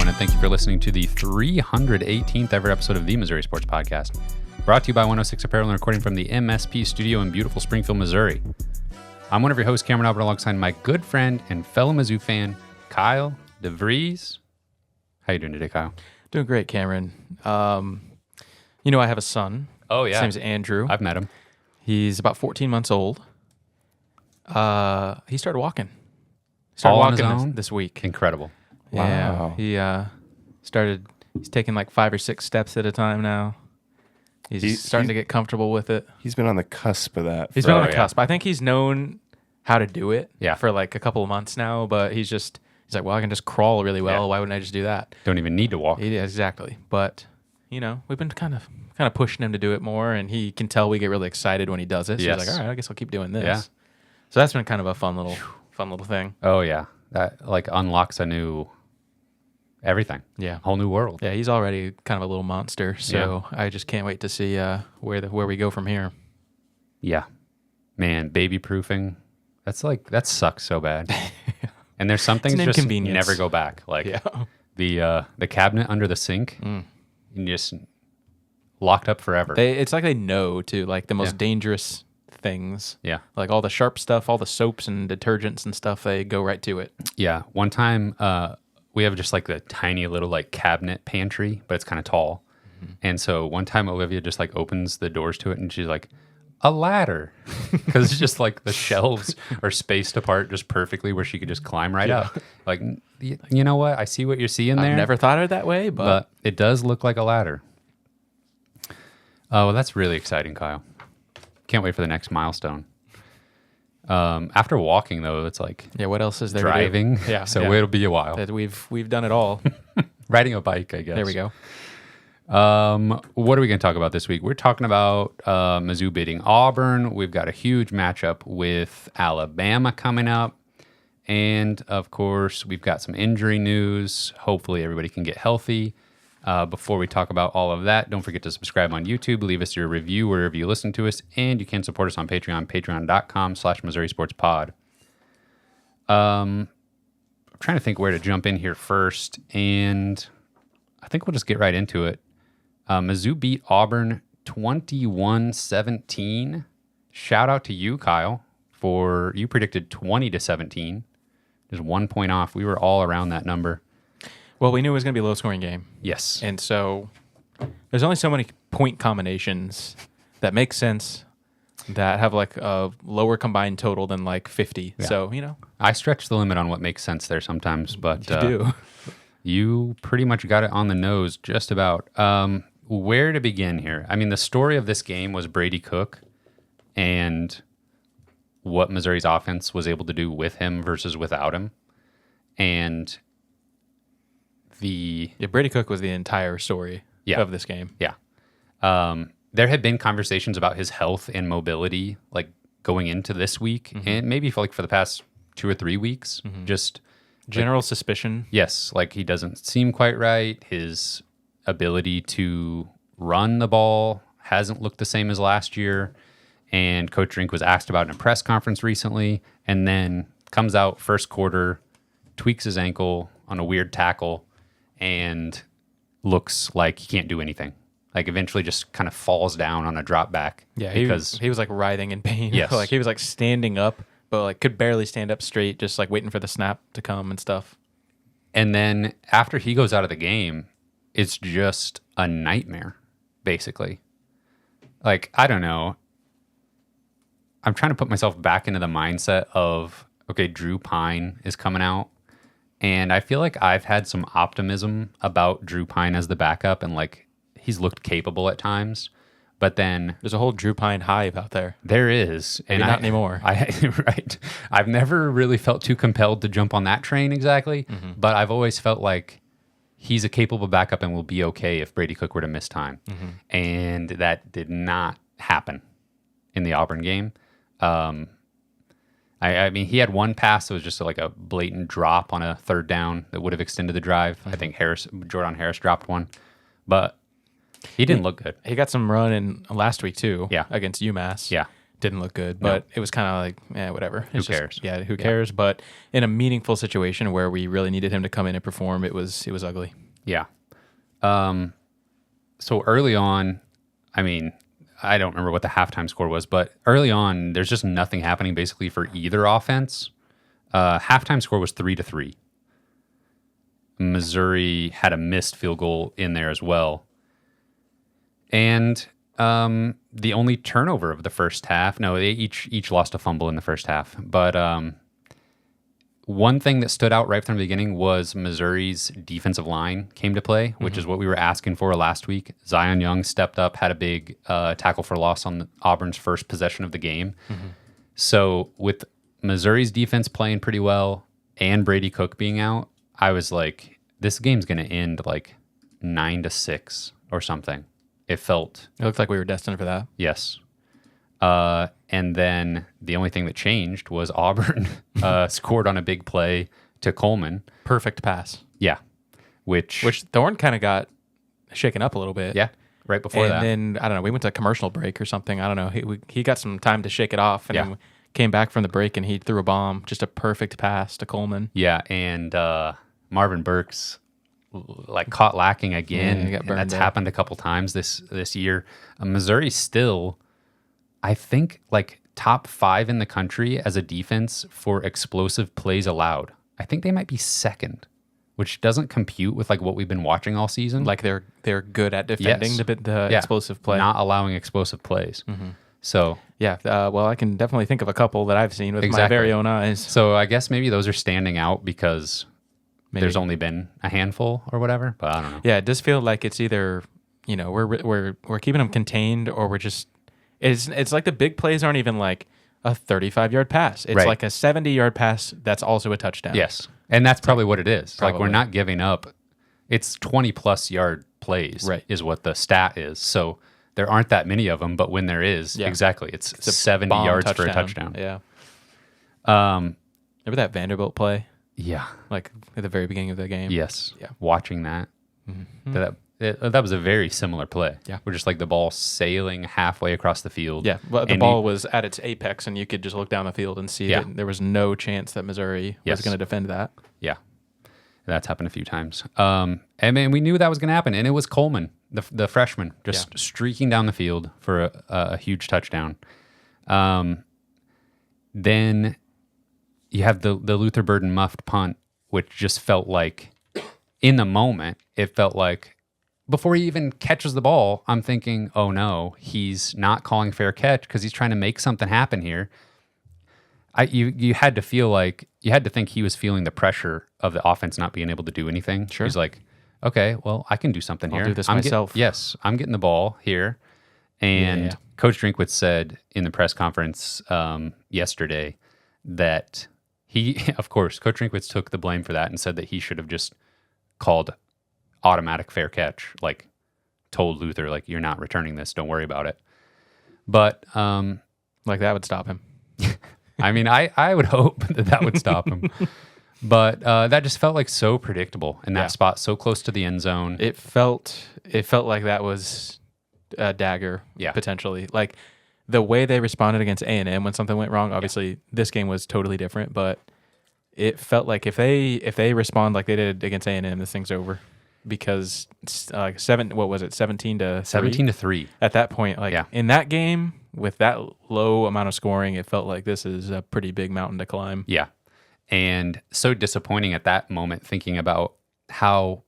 everyone, and thank you for listening to the 318th ever episode of the Missouri Sports Podcast, brought to you by 106 Apparel and recording from the MSP studio in beautiful Springfield, Missouri. I'm one of your hosts, Cameron Albert, alongside my good friend and fellow Mizzou fan, Kyle DeVries. How you doing today, Kyle? Doing great, Cameron. You know, I have a son. Oh, yeah. His name's Andrew. I've met him. He's about 14 months old. He started walking. All on his own? This week. Incredible. Yeah. Wow. He's taking like 5 or 6 steps at a time now. He's starting to get comfortable with it. He's been on the cusp of that. He's been on the cusp. I think he's known how to do it for like a couple of months now, but he's like, well, I can just crawl really well. Yeah. Why wouldn't I just do that? Don't even need to walk. Yeah, exactly. But, you know, we've been kind of pushing him to do it more, and he can tell we get really excited when he does it. So he's like, all right, I guess I'll keep doing this. Yeah. So that's been kind of a fun little thing. Oh, yeah. That like unlocks a new everything. Yeah. Whole new world. Yeah, he's already kind of a little monster. So I just can't wait to see where we go from here. Yeah. Man, baby proofing. That sucks so bad. And there's some things just never go back. Like the cabinet under the sink, and just locked up forever. It's like they know too, like the most dangerous things. Yeah. Like all the sharp stuff, all the soaps and detergents and stuff, they go right to it. Yeah. One time, we have just like the tiny little like cabinet pantry, but it's kind of tall. Mm-hmm. And so one time Olivia just like opens the doors to it and she's like, a ladder. Because it's just like the shelves are spaced apart just perfectly where she could just climb right up. Like, you know what? I see what you're seeing there. I've never thought of it that way, but it does look like a ladder. Oh, well, that's really exciting, Kyle. Can't wait for the next milestone. After walking, though, it's like what else is there? Driving. To do? Yeah, so it'll be a while. We've done it all. Riding a bike, I guess. There we go. What are we going to talk about this week? We're talking about Mizzou beating Auburn. We've got a huge matchup with Alabama coming up. And, of course, we've got some injury news. Hopefully everybody can get healthy. Before we talk about all of that, don't forget to subscribe on YouTube. Leave us your review wherever you listen to us. And you can support us on Patreon, patreon.com/Missouri Sports Pod. I'm trying to think where to jump in here first. And I think we'll just get right into it. Mizzou beat Auburn 21-17. Shout out to you, Kyle, for you predicted 20-17. Just 1 point off. We were all around that number. Well, we knew it was going to be a low-scoring game. Yes. And so there's only so many point combinations that make sense that have like a lower combined total than like 50. Yeah. So, you know. I stretch the limit on what makes sense there sometimes, but you do. You pretty much got it on the nose just about. Where to begin here? I mean, the story of this game was Brady Cook and what Missouri's offense was able to do with him versus without him. And Brady Cook was the entire story of this game. Yeah. There had been conversations about his health and mobility, like going into this week, and maybe for the past 2 or 3 weeks, just general suspicion. Yes, like he doesn't seem quite right. His ability to run the ball hasn't looked the same as last year. And Coach Drink was asked about in a press conference recently, and then comes out first quarter, tweaks his ankle on a weird tackle, and looks like he can't do anything. Like eventually just kind of falls down on a drop back. Yeah, he was like writhing in pain. Yes. Like he was like standing up, but like could barely stand up straight, just like waiting for the snap to come and stuff. And then after he goes out of the game, it's just a nightmare, basically. Like, I don't know. I'm trying to put myself back into the mindset of, okay, Drew Pine is coming out. And I feel like I've had some optimism about Drew Pine as the backup, and like he's looked capable at times. But then there's a whole Drew Pine hive out there. There is, and not anymore. Right. I've never really felt too compelled to jump on that train exactly, but I've always felt like he's a capable backup and will be okay if Brady Cook were to miss time. And that did not happen in the Auburn game. I mean, he had one pass that was just like a blatant drop on a third down that would have extended the drive. I think Jordan Harris dropped one, but he didn't look good. He got some run in last week too. Yeah, against UMass. Yeah, didn't look good, but it was kind of like, whatever. Who cares? Yeah, who cares? But in a meaningful situation where we really needed him to come in and perform, it was ugly. Yeah. So early on, I mean, I don't remember what the halftime score was, but early on, there's just nothing happening basically for either offense. Halftime score was 3-3. Missouri had a missed field goal in there as well. And the only turnover of the first half, no, they each lost a fumble in the first half. But one thing that stood out right from the beginning was Missouri's defensive line came to play, which is what we were asking for last week. Zion Young stepped up, had a big tackle for loss on Auburn's first possession of the game. So with Missouri's defense playing pretty well and Brady Cook being out, I was like, this game's going to end like 9-6 or something. It looked like we were destined for that. Yes. And then the only thing that changed was Auburn scored on a big play to Coleman. Perfect pass. Yeah. Which Thorne kind of got shaken up a little bit. Yeah. Right before that. And then, I don't know, we went to a commercial break or something. I don't know. He got some time to shake it off and then came back from the break and he threw a bomb. Just a perfect pass to Coleman. Yeah. And Marvin Burks like caught lacking again. Yeah, and that's happened a couple times this year. Missouri still, I think, like top 5 in the country as a defense for explosive plays allowed. I think they might be second, which doesn't compute with like what we've been watching all season. Like they're good at defending the explosive play, not allowing explosive plays. So yeah, well, I can definitely think of a couple that I've seen with my very own eyes. So I guess maybe those are standing out because there's only been a handful or whatever. But I don't know. Yeah, it does feel like it's either we're keeping them contained or we're just. It's like the big plays aren't even like a 35-yard pass. It's like a 70-yard pass that's also a touchdown. Yes. And that's probably what it is. Probably. Like we're not giving up. It's 20-plus yard plays is what the stat is. So there aren't that many of them, but when there is, exactly, it's 70 yards for a touchdown. Yeah. Remember that Vanderbilt play? Yeah. Like at the very beginning of the game? Yes. Yeah. Watching that. That was a very similar play. Yeah. We're just like the ball sailing halfway across the field. Yeah. Well, the ball was at its apex, and you could just look down the field and see that there was no chance that Missouri was going to defend that. Yeah. That's happened a few times. And man, we knew that was going to happen, and it was Coleman, the freshman, just streaking down the field for a huge touchdown. Then you have the Luther Burden muffed punt, which just felt like, in the moment, it felt like, before he even catches the ball, I'm thinking, oh no, he's not calling fair catch because he's trying to make something happen here. You had to think he was feeling the pressure of the offense not being able to do anything. Sure. He's like, okay, well, I can do something here. I'll do this myself. I'm getting the ball here. And Coach Drinkwitz said in the press conference yesterday that of course, Coach Drinkwitz took the blame for that and said that he should have just called automatic fair catch, like told Luther, like, you're not returning this, don't worry about it. But like that would stop him. I mean, I would hope that would stop him. But that just felt like so predictable in that spot, so close to the end zone. It felt like that was a dagger, potentially. Like the way they responded against A&M when something went wrong. Obviously, this game was totally different, but it felt like if they respond like they did against A&M, this thing's over. Because 17 to 3 at that point, in that game with that low amount of scoring, it felt like this is a pretty big mountain to climb. Yeah. And so disappointing at that moment, thinking about how,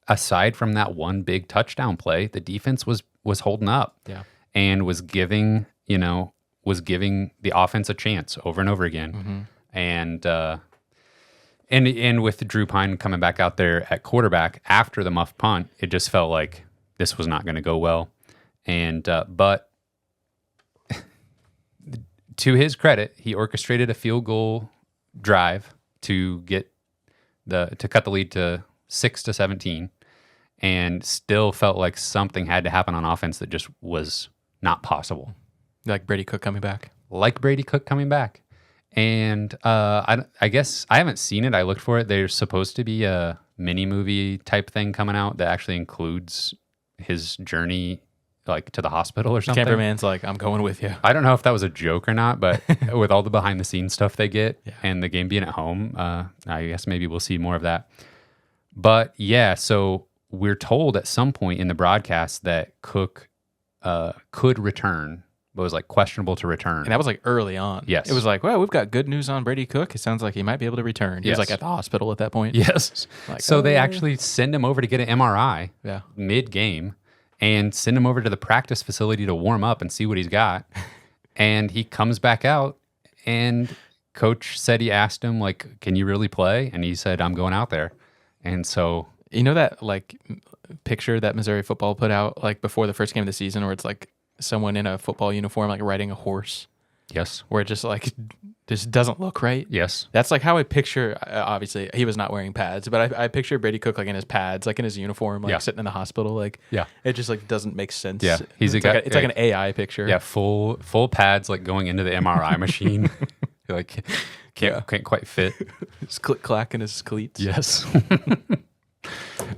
aside from that one big touchdown play, the defense was holding up and was giving the offense a chance over and over again. And with Drew Pine coming back out there at quarterback after the muffed punt, it just felt like this was not going to go well. And but to his credit, he orchestrated a field goal drive to cut the lead to 6-17, and still felt like something had to happen on offense that just was not possible. Like Brady Cook coming back. And I guess I haven't seen it. I looked for it. There's supposed to be a mini movie type thing coming out that actually includes his journey like to the hospital or something. Cameraman's like, I'm going with you. I don't know if that was a joke or not, but with all the behind the scenes stuff they get and the game being at home, I guess maybe we'll see more of that. But yeah, so we're told at some point in the broadcast that Cook could return, but was like questionable to return. And that was like early on. Yes. It was like, well, we've got good news on Brady Cook. It sounds like he might be able to return. He was like at the hospital at that point. Yes. Like, so they actually send him over to get an MRI mid-game and send him over to the practice facility to warm up and see what he's got. And he comes back out, and coach said he asked him, like, can you really play? And he said, I'm going out there. And so... You know that like picture that Missouri football put out like before the first game of the season where it's like someone in a football uniform like riding a horse? Yes. Where it just like just doesn't look right? Yes. That's like how I picture, obviously he was not wearing pads, but I picture Brady Cook like in his pads, like in his uniform, like sitting in the hospital. Like, it just like doesn't make sense. Yeah. It's like an AI picture. Yeah. Full pads like going into the MRI machine. Like can't quite fit. Just click clack in his cleats. Yes.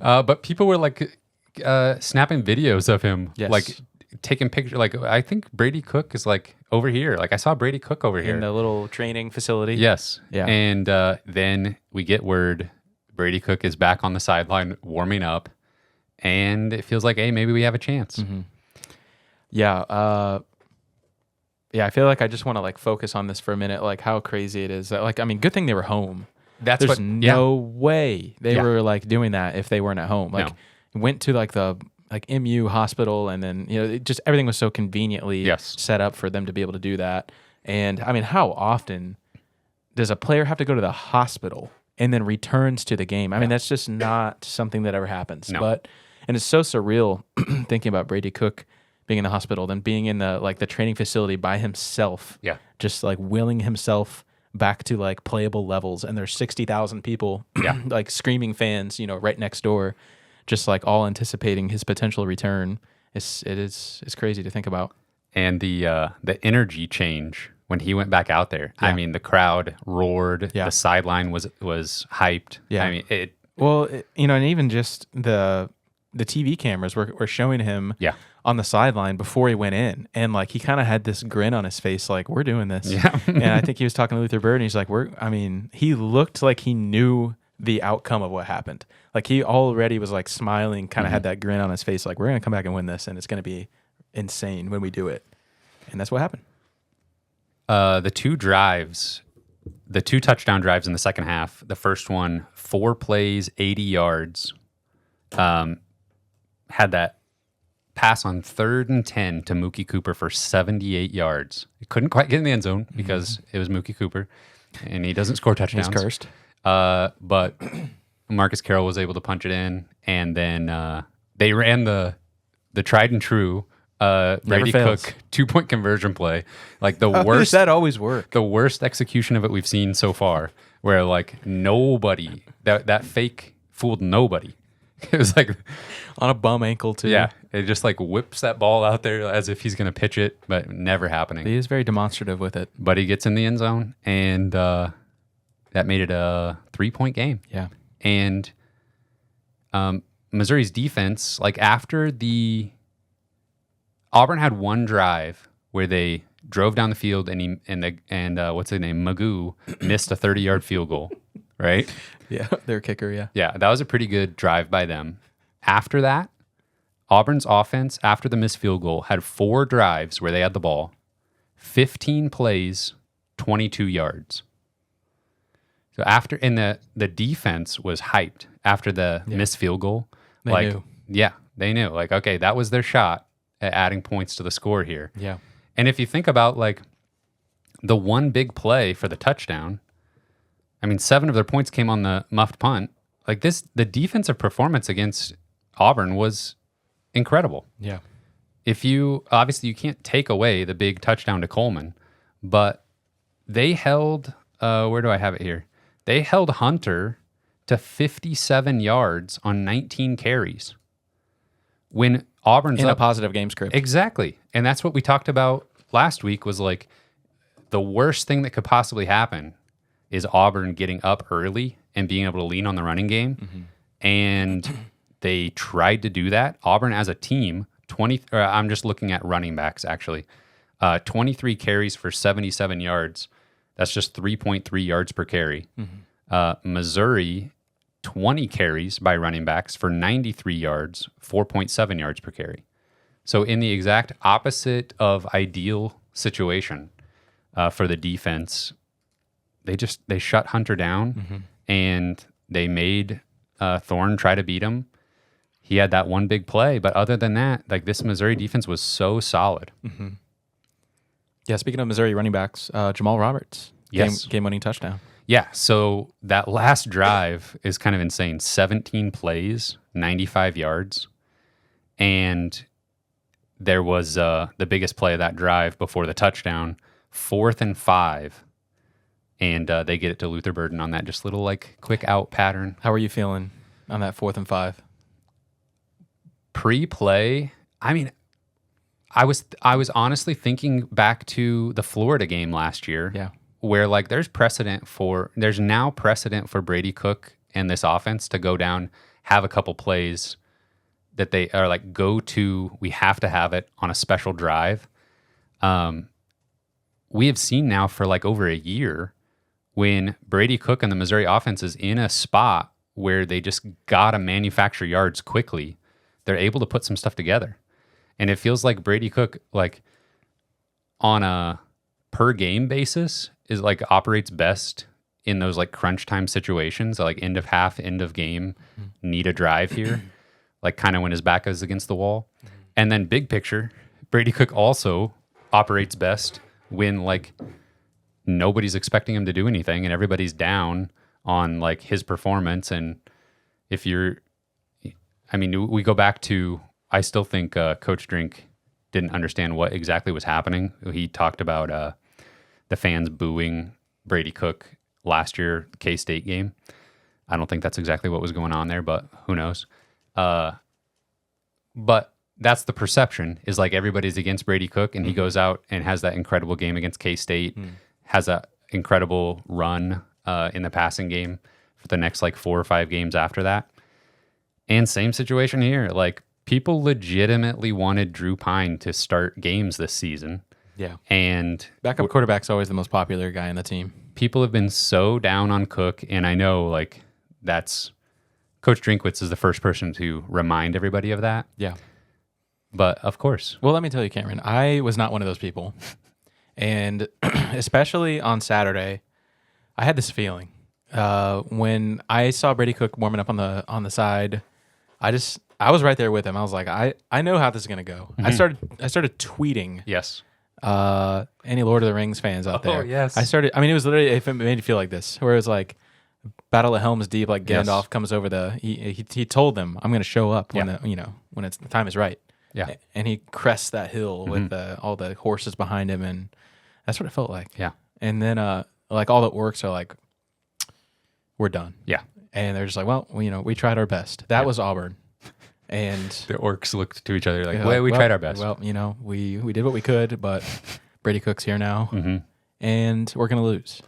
But people were like snapping videos of him, like taking pictures. Like I think Brady Cook is like over here. Like I saw Brady Cook over here in the little training facility. Yes. Yeah. And then we get word Brady Cook is back on the sideline warming up, and it feels like, hey, maybe we have a chance. Mm-hmm. Yeah. Yeah. I feel like I just want to like focus on this for a minute, like how crazy it is. Like, I mean, good thing they were home. There's no way they were like doing that if they weren't at home. Like went to like the like MU hospital, and then just everything was so conveniently set up for them to be able to do that. And I mean, how often does a player have to go to the hospital and then returns to the game? I mean, that's just not something that ever happens. And it's so surreal thinking about Brady Cook being in the hospital, then being in the like the training facility by himself. Yeah, just like willing himself back to like playable levels, and there's 60,000 people like screaming fans right next door, just like all anticipating his potential return. It's crazy to think about. And the energy change when he went back out there. I mean, the crowd roared, the sideline was hyped. I mean, and even just the TV cameras were showing him on the sideline before he went in, and like he kind of had this grin on his face, like, we're doing this. And I think he was talking to Luther Bird, and he's like, he looked like he knew the outcome of what happened. Like he already was like smiling, kind of had that grin on his face, like, we're gonna come back and win this, and it's gonna be insane when we do it. And that's what happened. The two touchdown drives in the second half. The first one, 4 plays, 80 yards. Had that pass on 3rd and 10 to Mookie Cooper for 78 yards. He couldn't quite get in the end zone because it was Mookie Cooper, and he doesn't score touchdowns. He's cursed. But Marcus Carroll was able to punch it in, and then they ran the tried and true Brady Cook 2-point conversion play. Like the worst. That always work. The worst execution of it we've seen so far, where like nobody, that fake fooled nobody. It was like on a bum ankle too. Yeah, it just like whips that ball out there as if he's going to pitch it, but never happening. He is very demonstrative with it. But he gets in the end zone, and that made it a 3-point game. Yeah. And Missouri's defense, like after Auburn had one drive where they drove down the field, and what's his name, Magoo, missed a 30-yard field goal, right? Yeah, their kicker, yeah. Yeah, that was a pretty good drive by them. After that, Auburn's offense, after the missed field goal, had 4 drives where they had the ball, 15 plays, 22 yards. So the defense was hyped after the missed field goal. They knew. Yeah, they knew. Like, okay, that was their shot at adding points to the score here. Yeah. And if you think about like the one big play for the touchdown, I mean, 7 of their points came on the muffed punt. Like the defensive performance against Auburn was incredible. Yeah. Obviously you can't take away the big touchdown to Coleman, but they held, where do I have it here? They held Hunter to 57 yards on 19 carries. When Auburn's in a positive game script. Exactly. And that's what we talked about last week, was like the worst thing that could possibly happen is Auburn getting up early and being able to lean on the running game. Mm-hmm. And they tried to do that. Auburn as a team I'm just looking at running backs actually. 23 carries for 77 yards. That's just 3.3 yards per carry. Missouri, 20 carries by running backs for 93 yards, 4.7 yards per carry. So in the exact opposite of ideal situation for the defense, they shut Hunter down and they made Thorne try to beat him. He had that one big play, but other than that, like this Missouri defense was so solid. Yeah, speaking of Missouri running backs, Jamal Roberts, game-winning touchdown. Yeah, so that last drive is kind of insane. 17 plays, 95 yards, and there was the biggest play of that drive before the touchdown, 4th and 5, and they get it to Luther Burden on that just little like quick out pattern. How are you feeling on that 4th and 5? Pre-play, I mean, I was honestly thinking back to the Florida game last year. Yeah. Where like there's now precedent for Brady Cook and this offense to go down, have a couple plays that they are like we have to have it on a special drive. We have seen now for like over a year when Brady Cook and the Missouri offense is in a spot where they just gotta manufacture yards quickly. They're able to put some stuff together. And it feels like Brady Cook, like on a per game basis, is like operates best in those like crunch time situations, like end of half, end of game, need a drive here, like kind of when his back is against the wall. And then big picture, Brady Cook also operates best when like nobody's expecting him to do anything and everybody's down on like his performance. And we go back to, I still think Coach Drink didn't understand what exactly was happening. He talked about the fans booing Brady Cook last year, the K-State game. I don't think that's exactly what was going on there, but who knows? But that's the perception, is like everybody's against Brady Cook, and he goes out and has that incredible game against K-State, has that incredible run in the passing game for the next like 4 or 5 games after that. And same situation here. Like people legitimately wanted Drew Pine to start games this season. Yeah. And backup quarterback's always the most popular guy in the team. People have been so down on Cook, and I know like that's Coach Drinkwitz is the first person to remind everybody of that. Yeah. But of course. Well, let me tell you, Cameron, I was not one of those people. And especially on Saturday, I had this feeling. When I saw Brady Cook warming up on the side, I was right there with him. I was like, I know how this is gonna go. I started tweeting. Yes. Any Lord of the Rings fans out there? Oh, yes. It was literally, if it made you feel like this, where it was like Battle of Helm's Deep, like Gandalf comes over he told them, I'm going to show up when the time is right. Yeah. And he crests that hill with all the horses behind him, and that's what it felt like. Yeah. And then like all the orcs are like, we're done. Yeah. And they're just like, well, we tried our best. That was Auburn. And the orcs looked to each other like, well, we tried our best. Well, we did what we could, but Brady Cook's here now, and we're gonna lose.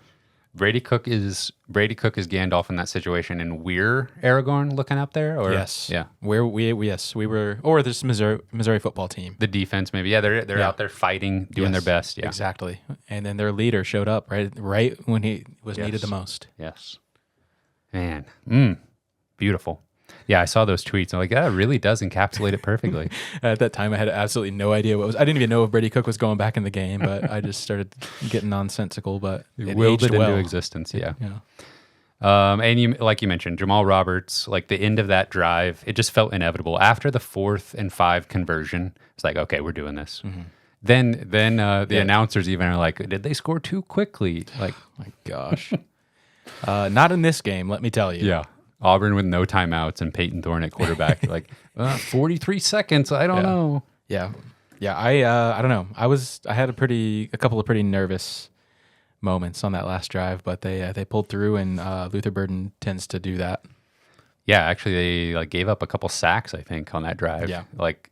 Brady Cook is Gandalf in that situation, and we're Aragorn looking up there. Or yes, yeah, we were, or this Missouri football team. The defense, maybe. Yeah, they're out there fighting, doing their best. Yeah, exactly. And then their leader showed up right when he was needed the most. Yes, man, beautiful. Yeah, I saw those tweets. I'm like, that really does encapsulate it perfectly. At that time, I had absolutely no idea what was. I didn't even know if Brady Cook was going back in the game, but I just started getting nonsensical. But it willed aged it well. into existence. Yeah. And like you mentioned, Jamal Roberts, like the end of that drive, it just felt inevitable. After the 4th and 5 conversion, it's like, okay, we're doing this. Then the announcers even are like, did they score too quickly? Like, my gosh, not in this game. Let me tell you. Yeah. Auburn with no timeouts and Peyton Thorne at quarterback. Like 43 seconds. I don't know. Yeah. I don't know. I had a couple of pretty nervous moments on that last drive, but they pulled through, and Luther Burden tends to do that. Yeah, actually, they like gave up a couple sacks, I think, on that drive. Yeah, like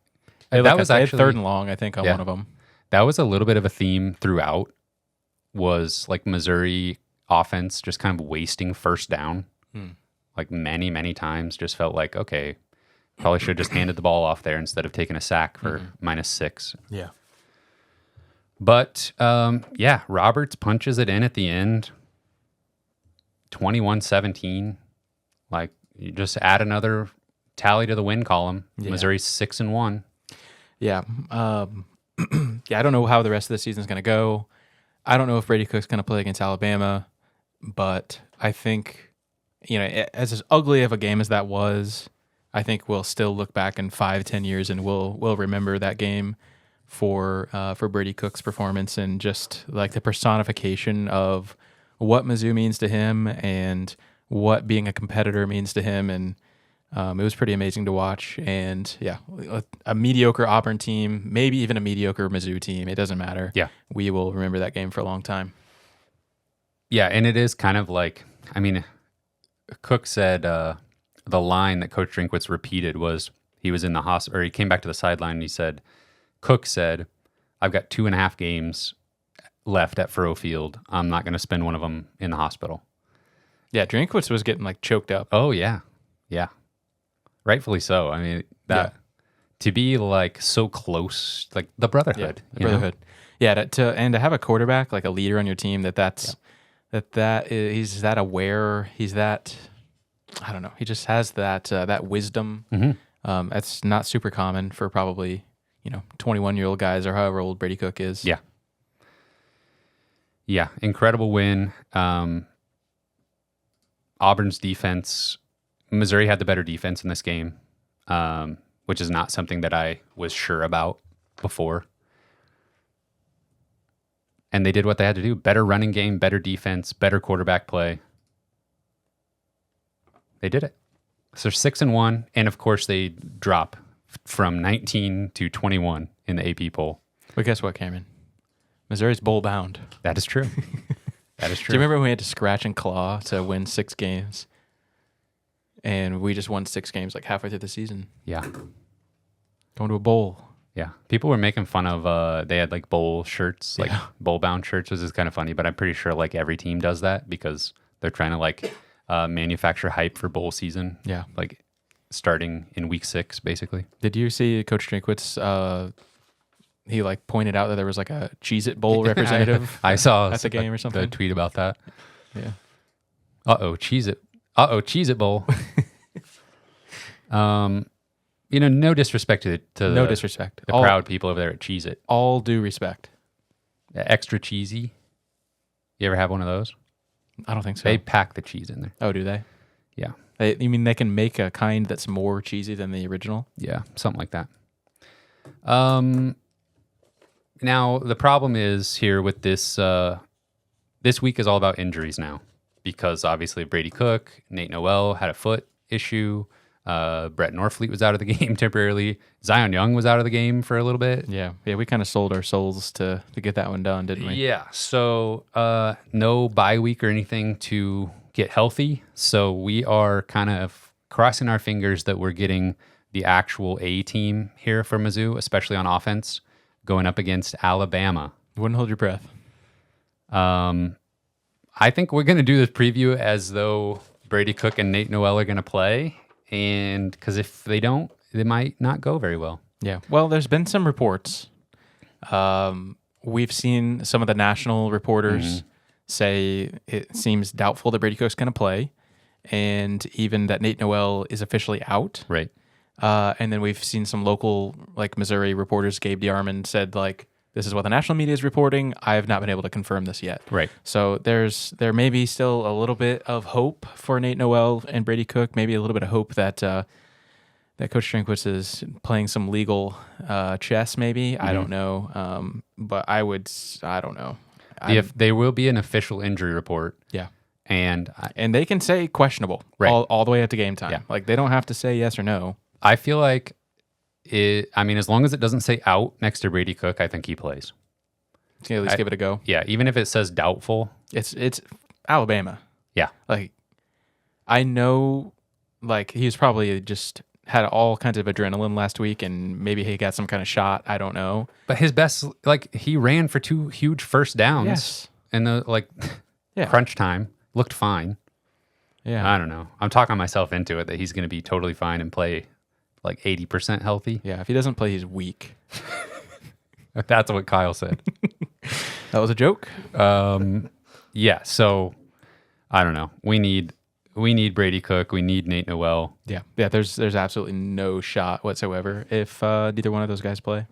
that was actually 3rd and long, I think, on one of them. That was a little bit of a theme throughout. Was like Missouri offense just kind of wasting first down. Like many, many times, just felt like, okay, Probably should have just handed the ball off there instead of taking a sack for -6. Yeah. But Roberts punches it in at the end. 21-17. Like, you just add another tally to the win column. Yeah. Missouri's 6-1. Yeah. I don't know how the rest of the season is going to go. I don't know if Brady Cook's going to play against Alabama, but I think, as ugly of a game as that was, I think we'll still look back in 5-10 years and we'll remember that game for Brady Cook's performance and just like the personification of what Mizzou means to him and what being a competitor means to him. And it was pretty amazing to watch. And yeah, a mediocre Auburn team, maybe even a mediocre Mizzou team. It doesn't matter. Yeah. We will remember that game for a long time. Yeah. And it is kind of like, Cook said the line that Coach Drinkwitz repeated was he was in the hospital, or he came back to the sideline and he said, Cook said, I've got 2.5 games left at Furrow Field. I'm not going to spend one of them in the hospital. Yeah. Drinkwitz was getting like choked up. Oh, yeah. Yeah. Rightfully so. To be like so close, like the brotherhood. Yeah, the brotherhood. Yeah, to have a quarterback, like a leader on your team, he's that aware, he's that, I don't know, he just has that wisdom. Mm-hmm. That's not super common for probably 21-year-old guys or however old Brady Cook is. Yeah. Yeah, incredible win. Auburn's defense. Missouri had the better defense in this game, which is not something that I was sure about before. And they did what they had to do. Better running game, better defense, better quarterback play. They did it. So they're 6-1, and of course they drop from 19 to 21 in the AP poll. But guess what, Cameron? Missouri's bowl bound. That is true. That is true. Do you remember when we had to scratch and claw to win 6 games? And we just won 6 games like halfway through the season. Yeah. Going to a bowl. Yeah. People were making fun of, they had like bowl shirts, like bowl bound shirts, which is kind of funny, but I'm pretty sure like every team does that because they're trying to like manufacture hype for bowl season. Yeah. Like starting in week 6, basically. Did you see Coach Drinkwitz? He like pointed out that there was like a Cheez-It Bowl representative. I saw at the game or something. A tweet about that. Yeah. Cheez-It. Cheez-It Bowl. No disrespect to no disrespect. The proud people over there at Cheez-It. All due respect. Extra cheesy. You ever have one of those? I don't think so. They pack the cheese in there. Oh, do they? Yeah. You mean they can make a kind that's more cheesy than the original? Yeah, something like that. Now, the problem is here with this, this week is all about injuries now because obviously Brady Cook, Nate Noel had a foot issue. Brett Norfleet was out of the game temporarily. Zion Young was out of the game for a little bit. Yeah, we kind of sold our souls to get that one done, didn't we? Yeah, so no bye week or anything to get healthy. So we are kind of crossing our fingers that we're getting the actual A team here for Mizzou, especially on offense, going up against Alabama. Wouldn't hold your breath. I think we're going to do this preview as though Brady Cook and Nate Noel are going to play. And because if they don't, they might not go very well. Yeah. Well, there's been some reports. We've seen some of the national reporters say it seems doubtful that Brady Cook's going to play, and even that Nate Noel is officially out. Right. And then we've seen some local, like Missouri reporters. Gabe DeArmond said, like, this is what the national media is reporting. I have not been able to confirm this yet. Right. So there may be still a little bit of hope for Nate Noel and Brady Cook. Maybe a little bit of hope that that Coach Drinkwitz is playing some legal chess. Maybe I don't know. But I don't know. There will be an official injury report. Yeah. And they can say questionable all the way up to game time. Yeah. Like they don't have to say yes or no. I feel like as long as it doesn't say out next to Brady Cook, I think he plays. Can you at least give it a go? Yeah, even if it says doubtful. It's Alabama. Yeah. Like, I know, like, he was probably just had all kinds of adrenaline last week, and maybe he got some kind of shot. I don't know. But his best, like, he ran for 2 huge first downs. Yes. And crunch time. Looked fine. Yeah. I don't know. I'm talking myself into it that he's going to be totally fine and play like 80% healthy. Yeah, if he doesn't play, he's weak. That's what Kyle said. That was a joke. Yeah, so I don't know. We need Brady Cook. We need Nate Noel. Yeah. There's absolutely no shot whatsoever if neither one of those guys play.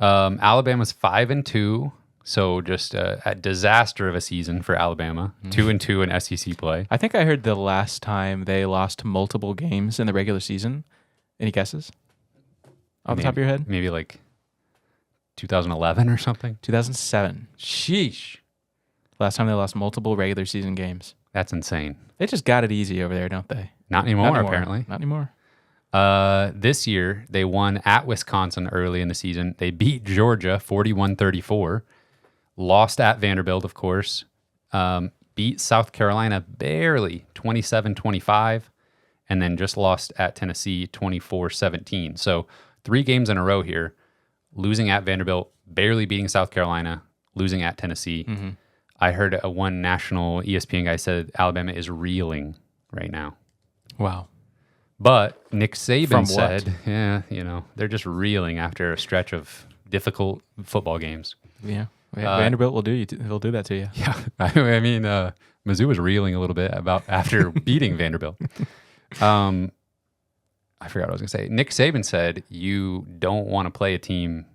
Alabama's 5-2, so just a disaster of a season for Alabama. 2-2 in SEC play. I think I heard the last time they lost multiple games in the regular season. Any guesses? Off the top of your head? Maybe like 2011 or something. 2007. Sheesh. Last time they lost multiple regular season games. That's insane. They just got it easy over there, don't they? Not anymore, apparently. Not anymore. This year, they won at Wisconsin early in the season. They beat Georgia 41-34. Lost at Vanderbilt, of course. Beat South Carolina barely 27-25. And then just lost at Tennessee 24-17. So 3 games in a row here. Losing at Vanderbilt, barely beating South Carolina, losing at Tennessee. Mm-hmm. I heard one national ESPN guy said Alabama is reeling right now. Wow. But Nick Saban From said, what? yeah, they're just reeling after a stretch of difficult football games. Yeah. Vanderbilt will do that to you. Yeah. I mean, Mizzou was reeling a little bit after beating Vanderbilt. I forgot what I was going to say. Nick Saban said you don't want to play a team.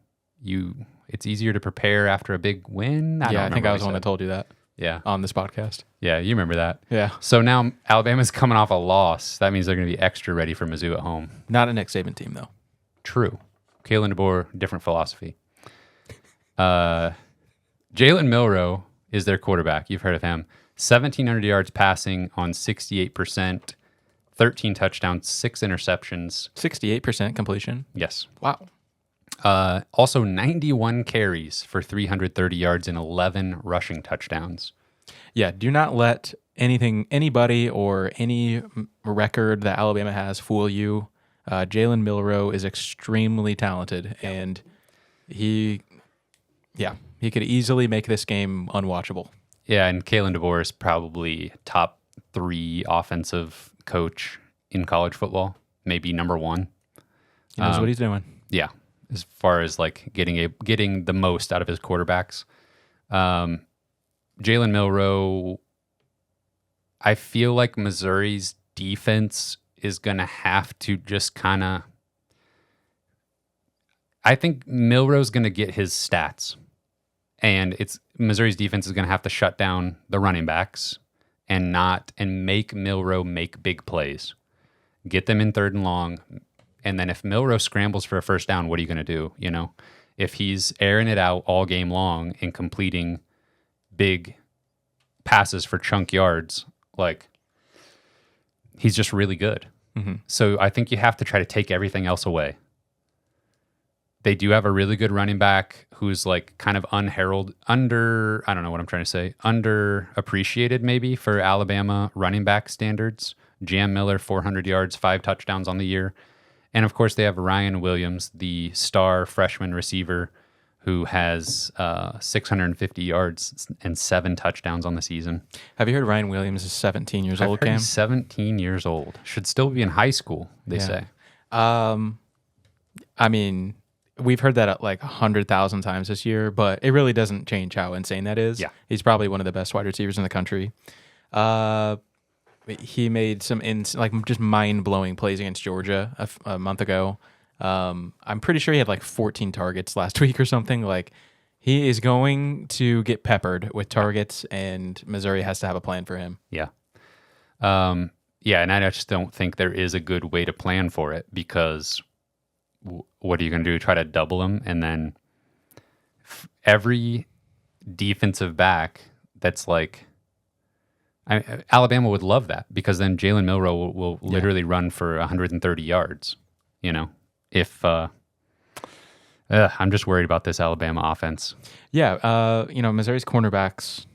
It's easier to prepare after a big win. I think I was the one that told you that. Yeah. On this podcast. Yeah, you remember that. Yeah. So now Alabama's coming off a loss. That means they're going to be extra ready for Mizzou at home. Not a Nick Saban team, though. True. Kalen DeBoer, different philosophy. Jalen Milroe is their quarterback. You've heard of him. 1,700 yards passing on 68%, 13 touchdowns, 6 interceptions. 68% completion. Yes. Wow. Also 91 carries for 330 yards and 11 rushing touchdowns. Yeah, do not let anybody or any record that Alabama has fool you. Jalen Milroe is extremely talented, and he could easily make this game unwatchable. Yeah, and Kalen DeBoer is probably top 3 offensive coach in college football, maybe number 1. He knows what he's doing. Yeah, as far as like getting the most out of his quarterbacks. Jalen Milroe, I feel like Missouri's defense is going to have to just kind of... I think Milroe's going to get his stats. And Missouri's defense is going to have to shut down the running backs and make Milroe make big plays. Get them in 3rd and long. And then if Milroe scrambles for a first down, what are you going to do? You know, if he's airing it out all game long and completing big passes for chunk yards, like, he's just really good. Mm-hmm. So I think you have to try to take everything else away. They do have a really good running back who's like kind of underappreciated maybe for Alabama running back standards. Jam Miller, 400 yards, 5 touchdowns on the year. And of course they have Ryan Williams, the star freshman receiver who has 650 yards and 7 touchdowns on the season. Have you heard Ryan Williams is 17 years old, Cam? He's 17 years old. Should still be in high school, they say. I mean, we've heard that like 100,000 times this year, but it really doesn't change how insane that is. Yeah. He's probably one of the best wide receivers in the country. He made some just mind-blowing plays against Georgia a month ago. I'm pretty sure he had like 14 targets last week or something. Like, he is going to get peppered with targets, and Missouri has to have a plan for him. Yeah. Yeah, and I just don't think there is a good way to plan for it, because what are you going to do? Try to double him, and then every defensive back that's like... Alabama would love that, because then Jalen Milroe will literally run for 130 yards, you know, if I'm just worried about this Alabama offense. Yeah. Missouri's cornerbacks,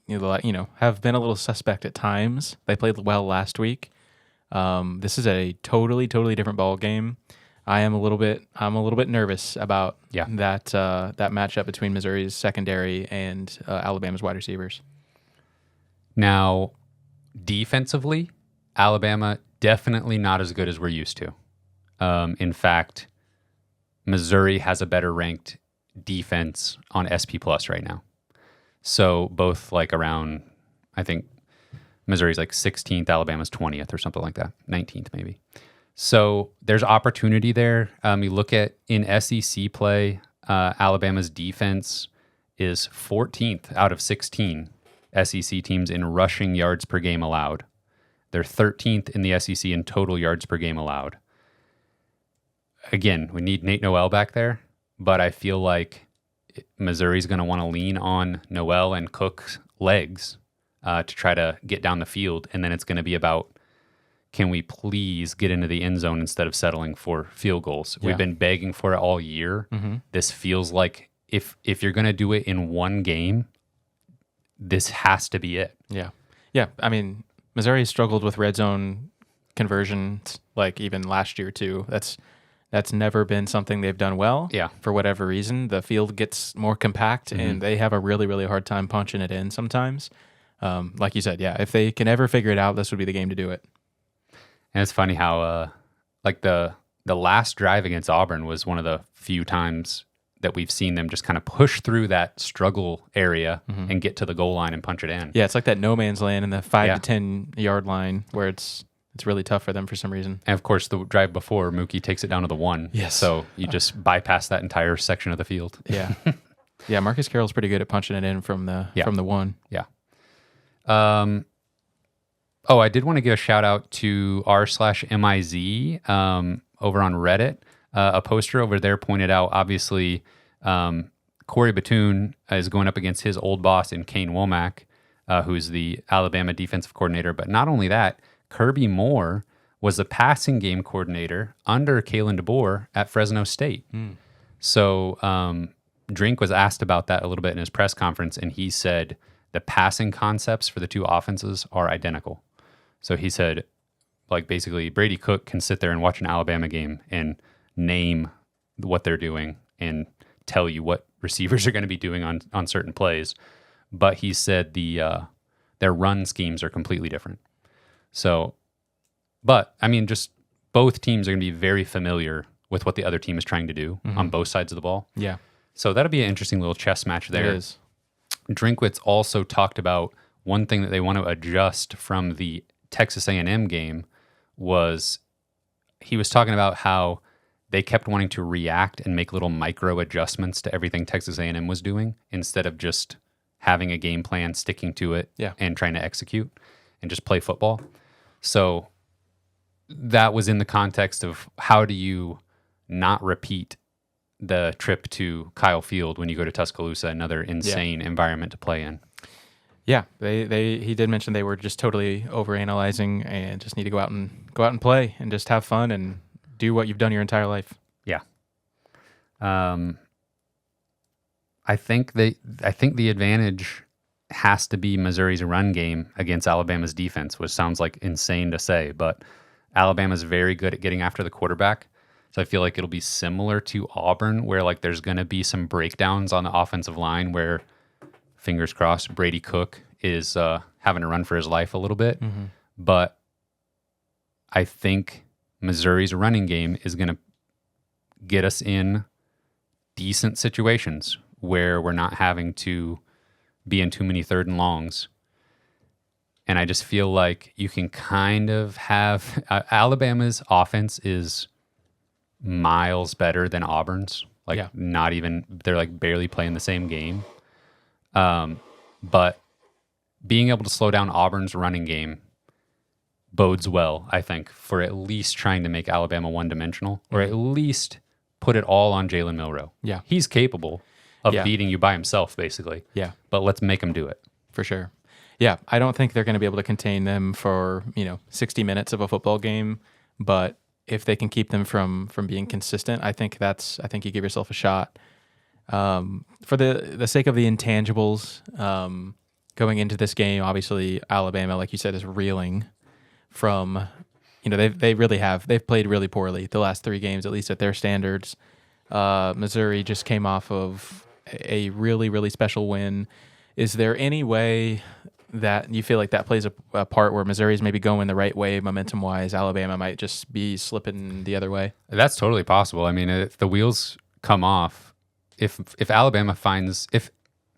have been a little suspect at times. They played well last week. This is a totally different ball game. I'm a little bit nervous about that matchup between Missouri's secondary and Alabama's wide receivers. Now, defensively, Alabama definitely not as good as we're used to. In fact, Missouri has a better ranked defense on SP Plus right now. So both like around, I think Missouri's like 16th, Alabama's 20th or something like that, 19th maybe. So there's opportunity there. You look at in SEC play, Alabama's defense is 14th out of 16 SEC teams in rushing yards per game allowed. They're 13th in the SEC in total yards per game allowed. Again, we need Nate Noel back there, but I feel like Missouri's going to want to lean on Noel and Cook's legs to try to get down the field, and then it's going to be about, can we please get into the end zone instead of settling for field goals? Yeah. We've been begging for it all year. Mm-hmm. This feels like if you're going to do it in one game, this has to be it. Yeah. Yeah. I mean, Missouri struggled with red zone conversions like even last year too. That's never been something they've done well. Yeah. For whatever reason, the field gets more compact and they have a really, really hard time punching it in sometimes. Like you said, yeah, if they can ever figure it out, this would be the game to do it. And it's funny how like the last drive against Auburn was one of the few times that we've seen them just kind of push through that struggle area and get to the goal line and punch it in. Yeah, it's like that no man's land in the 5 to 10 yard line where it's really tough for them for some reason. And of course, the drive before, Mookie takes it down to the 1. Yes. So you just bypass that entire section of the field. Yeah. Yeah, Marcus Carroll's pretty good at punching it in from the 1. Yeah. I did want to give a shout out to r/MIZ over on Reddit. A poster over there pointed out, obviously, Corey Batoon is going up against his old boss in Kane Womack, who's the Alabama defensive coordinator. But not only that, Kirby Moore was the passing game coordinator under Kalen DeBoer at Fresno State. So Drink was asked about that a little bit in his press conference, and he said the passing concepts for the two offenses are identical. So he said, like, basically, Brady Cook can sit there and watch an Alabama game and name what they're doing and tell you what receivers are going to be doing on certain plays. But he said their run schemes are completely different. So, but, I mean, just both teams are going to be very familiar with what the other team is trying to do on both sides of the ball. Yeah. So that'll be an interesting little chess match there. It is. Drinkwitz also talked about one thing that they want to adjust from the Texas A&M game was he was talking about how they kept wanting to react and make little micro adjustments to everything Texas A&M was doing instead of just having a game plan, sticking to it, and trying to execute and just play football. So that was in the context of how do you not repeat the trip to Kyle Field when you go to Tuscaloosa, another insane environment to play in. Yeah, he did mention they were just totally overanalyzing and just need to go out and play and just have fun and do what you've done your entire life. Yeah. I think the advantage has to be Missouri's run game against Alabama's defense, which sounds like insane to say, but Alabama's very good at getting after the quarterback. So I feel like it'll be similar to Auburn, where like there's going to be some breakdowns on the offensive line where, fingers crossed, Brady Cook is having to run for his life a little bit. But I think Missouri's running game is going to get us in decent situations where we're not having to be in too many 3rd and longs. And I just feel like you can kind of have Alabama's offense is miles better than Auburn's. Like not even, they're like barely playing the same game. But being able to slow down Auburn's running game bodes well, I think, for at least trying to make Alabama one-dimensional or at least put it all on Jalen Milroe. Yeah. He's capable of beating you by himself, basically. Yeah. But let's make him do it. For sure. Yeah, I don't think they're going to be able to contain them for, 60 minutes of a football game, but if they can keep them from being consistent, I think you give yourself a shot. For the sake of the intangibles, going into this game, obviously Alabama, like you said, is reeling from, they've played really poorly the last 3 games, at least at their standards. Missouri just came off of a really, really special win. Is there any way that you feel like that plays a part where Missouri's maybe going the right way momentum wise. Alabama might just be slipping the other way. That's totally possible. I mean, if the wheels come off, if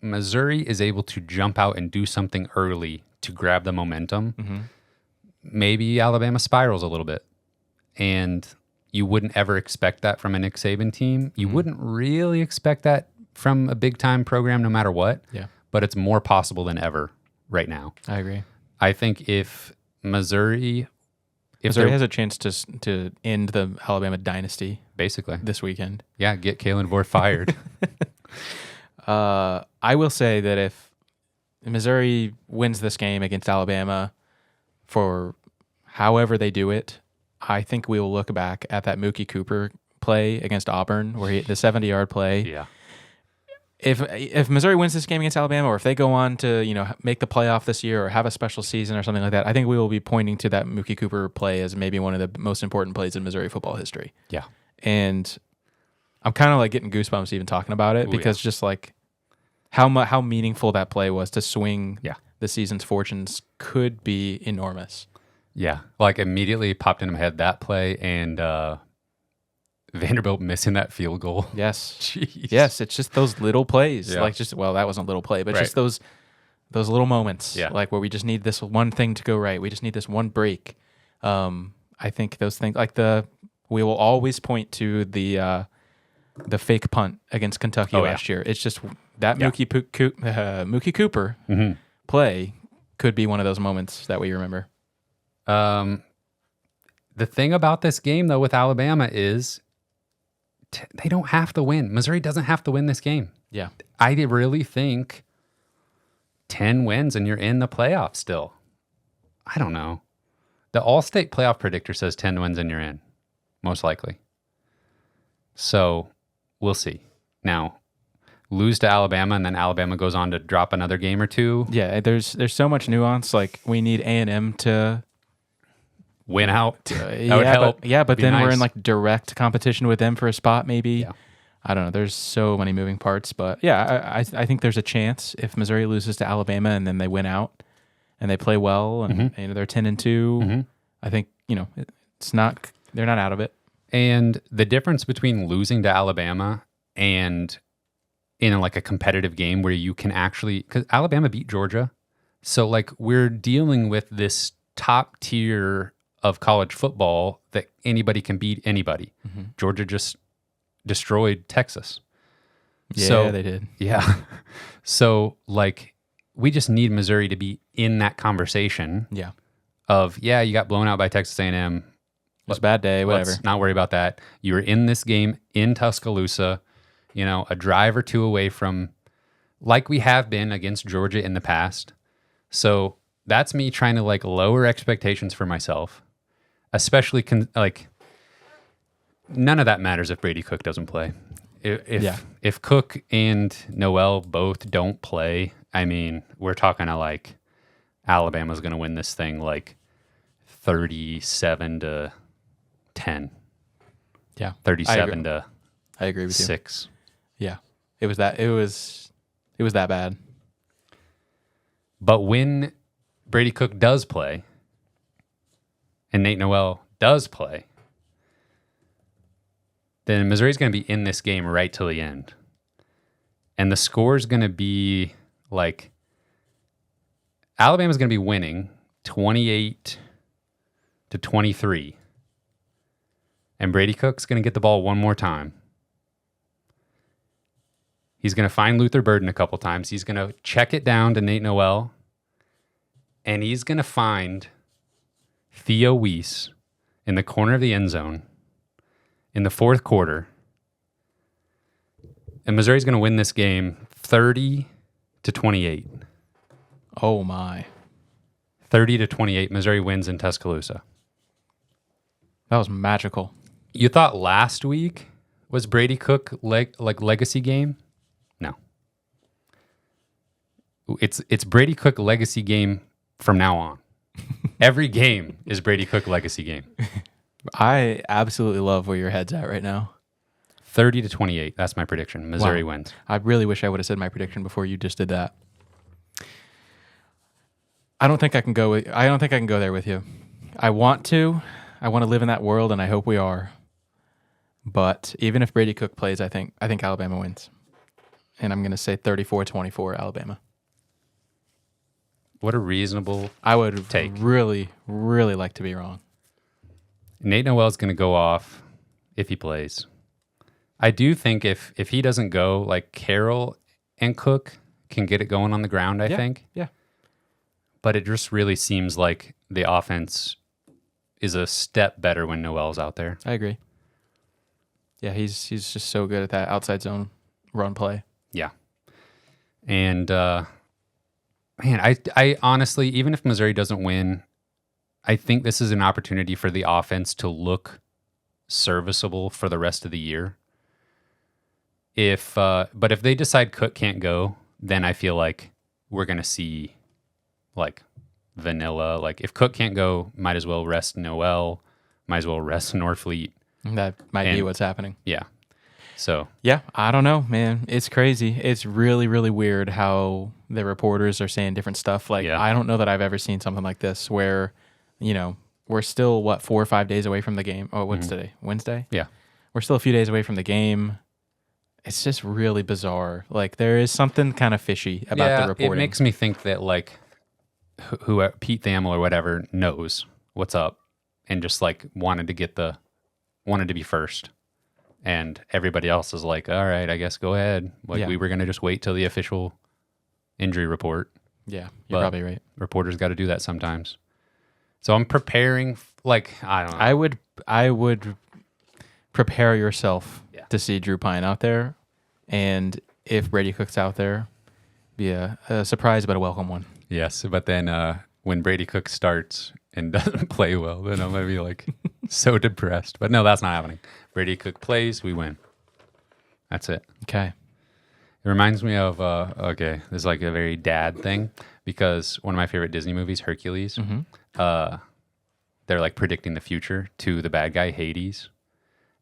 Missouri is able to jump out and do something early to grab the momentum, maybe Alabama spirals a little bit. And you wouldn't ever expect that from a Nick Saban team. You wouldn't really expect that from a big-time program no matter what. Yeah. But it's more possible than ever right now. I agree. I think if Missouri has a chance to end the Alabama dynasty basically this weekend. Yeah, get Kalen DeBoer fired. I will say that if Missouri wins this game against Alabama for however they do it, I think we will look back at that Mookie Cooper play against Auburn, where the 70-yard play. Yeah. If Missouri wins this game against Alabama, or if they go on to make the playoff this year or have a special season or something like that, I think we will be pointing to that Mookie Cooper play as maybe one of the most important plays in Missouri football history. Yeah. And I'm kind of like getting goosebumps even talking about it because just like how meaningful that play was to swing the season's fortunes could be enormous. Yeah, like immediately popped into my head that play and Vanderbilt missing that field goal. Yes. Jeez. Yes, it's just those little plays. Yeah. Like that wasn't a little play, but just those little moments. Yeah. Like where we just need this one thing to go right. We just need this one break. I think those things we will always point to the fake punt against Kentucky last year. It's just that Mookie Cooper play could be one of those moments that we remember. The thing about this game, though, with Alabama is they don't have to win. Missouri doesn't have to win this game. Yeah. I really think 10 wins and you're in the playoffs still. I don't know. The All-State playoff predictor says 10 wins and you're in, most likely. So we'll see. Now, lose to Alabama and then Alabama goes on to drop another game or two. Yeah, there's so much nuance. Like we need A&M to win out. That would help. But then we're in like direct competition with them for a spot maybe. Yeah. I don't know. There's so many moving parts. But yeah, I think there's a chance if Missouri loses to Alabama and then they win out and they play well and they're 10-2. I think, it's not, they're not out of it. And the difference between losing to Alabama and in like a competitive game where you can actually, because Alabama beat Georgia. So like we're dealing with this top tier of college football that anybody can beat anybody. Georgia just destroyed Texas. Yeah, they did. Yeah. So like we just need Missouri to be in that conversation. Yeah. Of, you got blown out by Texas A&M. It's a bad day, whatever. Let's not worry about that. You were in this game in Tuscaloosa, a drive or two away from, like we have been against Georgia in the past. So that's me trying to like lower expectations for myself, especially none of that matters if Brady Cook doesn't play. If Cook and Noel both don't play, I mean, we're talking to like Alabama's going to win this thing like 37-10. Yeah. 37 to I agree with 6. You. Yeah. It was that bad. But when Brady Cook does play and Nate Noel does play, then Missouri's going to be in this game right till the end. And the score is going to be like Alabama's going to be winning 28-23. And Brady Cook's going to get the ball one more time. He's going to find Luther Burden a couple times. He's going to check it down to Nate Noel. And he's going to find Theo Weiss in the corner of the end zone in the fourth quarter. And Missouri's going to win this game 30-28. Oh, my. 30-28. Missouri wins in Tuscaloosa. That was magical. You thought last week was Brady Cook legacy game? No. It's Brady Cook legacy game from now on. Every game is Brady Cook legacy game. I absolutely love where your head's at right now. 30-28. That's my prediction. Missouri wins. I really wish I would have said my prediction before you just did that. I don't think I can go there with you. I want to live in that world, and I hope we are. But even if Brady Cook plays, I think Alabama wins. And I'm going to say 34-24 Alabama. What a reasonable I would take. Really, really like to be wrong. Nate Noel's going to go off if he plays. I do think if he doesn't go, like Carroll and Cook can get it going on the ground, I think. Yeah. But it just really seems like the offense is a step better when Noel's out there. I agree. Yeah, he's just so good at that outside zone run play. Yeah. And, man, I honestly, even if Missouri doesn't win, I think this is an opportunity for the offense to look serviceable for the rest of the year. But if they decide Cook can't go, then I feel like we're going to see like vanilla. Like if Cook can't go, might as well rest Noel, might as well rest Norfleet. That might be what's happening. Yeah. So yeah, I don't know, man. It's crazy. It's really, really weird how the reporters are saying different stuff. Like I don't know that I've ever seen something like this where, we're still 4 or 5 days away from the game. Oh, what's today? Wednesday? Yeah. We're still a few days away from the game. It's just really bizarre. Like there is something kind of fishy about the reporting. It makes me think that like who Pete Thamel or whatever knows what's up and just like wanted to be first. And everybody else is like, all right, I guess go ahead. Like we were going to just wait till the official injury report. Yeah, you're probably right. Reporters got to do that sometimes. So I'm preparing, like, I don't know. I would prepare yourself to see Drew Pine out there. And if Brady Cook's out there, be a surprise but a welcome one. Yes, but then when Brady Cook starts and doesn't play well, then I'm going to be like so depressed. But no, that's not happening. Brady Cook plays, we win. That's it. Okay. It reminds me of, this is like a very dad thing because one of my favorite Disney movies, Hercules, they're like predicting the future to the bad guy, Hades.